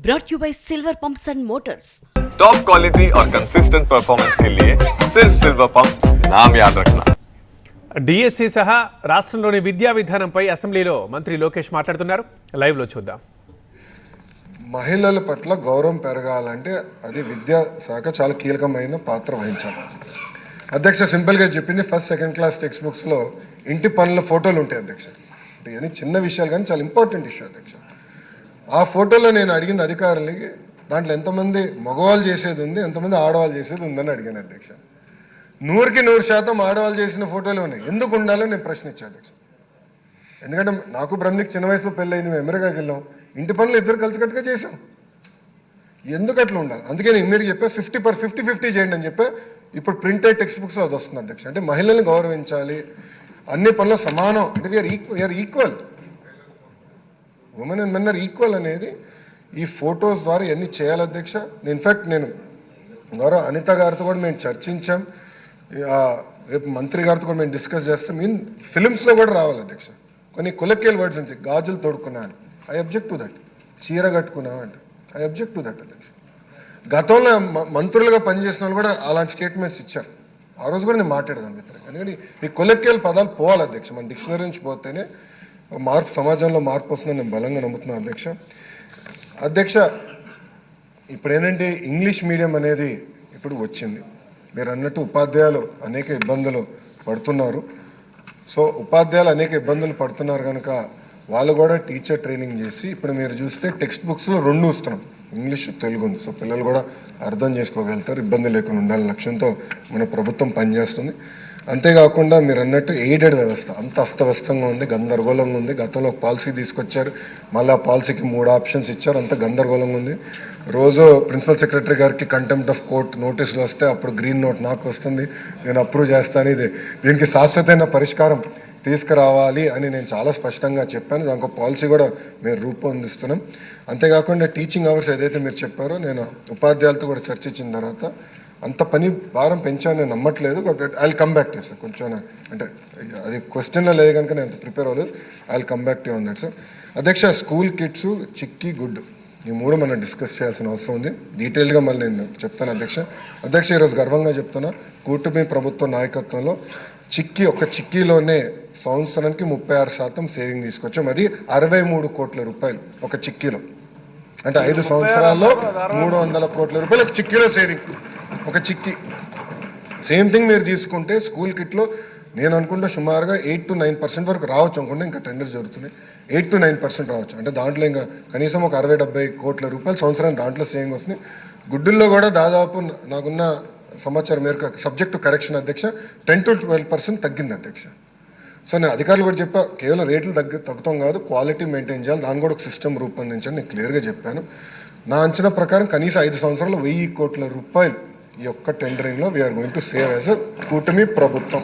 brought you by Silver Pumps and Motors. Top quality और consistent performance के लिए सिर्फ सिल्वर पंप्स नाम याद रखना. డిఎస్సి సహా రాష్ట్రంలోని విద్యా విధానంపై అసెంబ్లీలో మంత్రి లోకేష్ మాట్లాడుతున్నారు. లైవ్ లో చూద్దాం. మహిళల పట్ల గౌరవం పెరగాలంటే అది విద్యా శాఖ చాలా కీలకమైన పాత్ర వహించాలి. అధ్యక్ష సింపుల్గా చెప్పింది, ఫస్ట్ సెకండ్ క్లాస్ టెక్స్ట్ బుక్స్లో ఇంటి పనుల ఫోటోలు ఉంటాయి అధ్యక్ష. అంటే ఇవన్నీ చిన్న విషయాలు కానీ చాలా ఇంపార్టెంట్ ఇష్యూ అధ్యక్ష. ఆ ఫోటోలో నేను అడిగింది అధికారులకి, దాంట్లో ఎంతమంది మగవాళ్ళు చేసేది ఉంది, ఎంతమంది ఆడవాళ్ళు చేసేది ఉందని అడిగాను అధ్యక్ష. 100% ఆడవాళ్ళు చేసిన ఫోటోలు ఉన్నాయి. ఎందుకు ఉండాలో నేను ప్రశ్నించాను అధ్యక్ష. ఎందుకంటే నాకు బ్రహ్మకి చిన్న వయసులో పెళ్ళయింది, మేము అమెరికాకి వెళ్ళాం, ఇంటి పనులు ఇద్దరు కలిసికట్టుగా చేసాం. ఎందుకు అట్లా ఉండాలి? అందుకే నేను ఇమ్మీడియట్ చెప్పా 50 చేయండి అని చెప్పా. ఇప్పుడు ప్రింటెడ్ టెక్స్ట్ బుక్స్ అది వస్తుంది అధ్యక్ష. అంటే మహిళల్ని గౌరవించాలి, అన్ని పనులు సమానం, అంటే we are equal, women and men are equal అనేది ఈ ఫొటోస్ ద్వారా ఇవన్నీ చేయాలి అధ్యక్ష. ఇన్ఫ్యాక్ట్ నేను గౌరవ అనిత గారితో కూడా మేము చర్చించాం, రేపు మంత్రి గారితో కూడా మేము డిస్కస్ చేస్తాం. ఫిలిమ్స్లో కూడా రావాలి అధ్యక్ష. కొన్ని కొలెక్యువల్ వర్డ్స్ ఉంటాయి, గాజులు తోడుకున్నా అని, ఐ అబ్జెక్ట్ టు దట్. చీర కట్టుకున్నా అంటే ఐ అబ్జెక్ట్ టు దట్ అధ్యక్ష. గతంలో మంత్రులుగా పనిచేసిన వాళ్ళు కూడా అలాంటి స్టేట్మెంట్స్ ఇచ్చారు. ఆ రోజు కూడా నేను మాట్లాడదాను మిత్రులు. ఎందుకంటే ఈ కొలెక్యువల్ పదాలు పోవాలి అధ్యక్ష. మన డిక్షనరీ నుంచి పోతేనే మార్పు, సమాజంలో మార్పు వస్తుందని నేను బలంగా నమ్ముతున్నాను అధ్యక్ష. అధ్యక్ష, ఇప్పుడు ఏంటంటే ఇంగ్లీష్ మీడియం అనేది ఇప్పుడు వచ్చింది. మీరు అన్నట్టు ఉపాధ్యాయులు అనేక ఇబ్బందులు పడుతున్నారు. సో ఉపాధ్యాయులు అనేక ఇబ్బందులు పడుతున్నారు కనుక వాళ్ళు కూడా టీచర్ ట్రైనింగ్ చేసి, ఇప్పుడు మీరు చూస్తే టెక్స్ట్ బుక్స్లో 2 ఇస్తున్నాం, ఇంగ్లీష్ తెలుగు ఉంది. సో పిల్లలు కూడా అర్థం చేసుకోగలుగుతారు, ఇబ్బంది లేకుండా ఉండాలని లక్ష్యంతో మన ప్రభుత్వం పనిచేస్తుంది. అంతేకాకుండా మీరు అన్నట్టు ఎయిడెడ్ వ్యవస్థ అంత అస్తవ్యస్తంగా ఉంది, గందరగోళంగా ఉంది. గతంలో పాలసీ తీసుకొచ్చారు, మళ్ళీ ఆ పాలసీకి 3 ఆప్షన్స్ ఇచ్చారు, అంత గందరగోళంగా ఉంది. రోజు ప్రిన్సిపల్ సెక్రటరీ గారికి కంటెంప్ట్ ఆఫ్ కోర్ట్ నోటీసులు వస్తే అప్పుడు గ్రీన్ నోట్ నాకు వస్తుంది, నేను అప్రూవ్ చేస్తాను. దీనికి శాశ్వతమైన పరిష్కారం తీసుకురావాలి అని నేను చాలా స్పష్టంగా చెప్పాను. దానికి పాలసీ కూడా మేము రూపొందిస్తున్నాం. అంతేకాకుండా టీచింగ్ అవర్స్ ఏదైతే మీరు చెప్పారో, నేను ఉపాధ్యాయులతో కూడా చర్చించిన తర్వాత అంత పని భారం పెంచాను నేను నమ్మట్లేదు. I will come back to sir. కొంచెం అంటే అది క్వశ్చన్లో లేదు కనుక నేను అంత ప్రిపేర్ అవ్వలేదు. I will come back to on that sir. అధ్యక్ష, స్కూల్ కిట్స్, చిక్కీ, గుడ్, ఈ 3 మనం డిస్కస్ చేయాల్సిన అవసరం ఉంది. డీటెయిల్గా మళ్ళీ నేను చెప్తాను అధ్యక్ష. అధ్యక్ష, ఈరోజు గర్వంగా చెప్తున్నా, కూటమి ప్రభుత్వ నాయకత్వంలో ఒక చిక్కీలోనే సంవత్సరానికి 36% సేవింగ్ తీసుకొచ్చాం. అది 63 కోట్ల రూపాయలు ఒక చిక్కీలో. అంటే 5 సంవత్సరాల్లో 300 కోట్ల రూపాయలు ఒక చిక్కీలో సేవింగ్, ఒక చిక్కీ. సేమ్ థింగ్ మీరు తీసుకుంటే స్కూల్ కిట్లో నేను అనుకుంటే సుమారుగా 8 to 9% వరకు రావచ్చు అనుకుంటే, ఇంకా టెండర్స్ జరుగుతున్నాయి, 8 to 9% రావచ్చు. అంటే దాంట్లో ఇంకా కనీసం ఒక 60-70 కోట్ల రూపాయలు సంవత్సరానికి దాంట్లో సేవింగ్ వస్తుంది. గుడ్డుల్లో కూడా దాదాపు నాకున్న సమాచారం మేరకు, సబ్జెక్టు కరెక్షన్ అధ్యక్ష, 10 to 12% తగ్గింది అధ్యక్ష. సో నేను అధికారులు కూడా చెప్పా, కేవలం రేట్లు తగ్గుతాం కాదు, క్వాలిటీ మెయింటైన్ చేయాలి, దాన్ని కూడా ఒక సిస్టమ్ రూపొందించండి నేను క్లియర్గా చెప్పాను. నా అంచనా ప్రకారం కనీసం 5 సంవత్సరాలు 1000 కోట్ల రూపాయలు ఈ ఒక్క టెండరింగ్లో we are going to save as a కూటమి ప్రభుత్వం.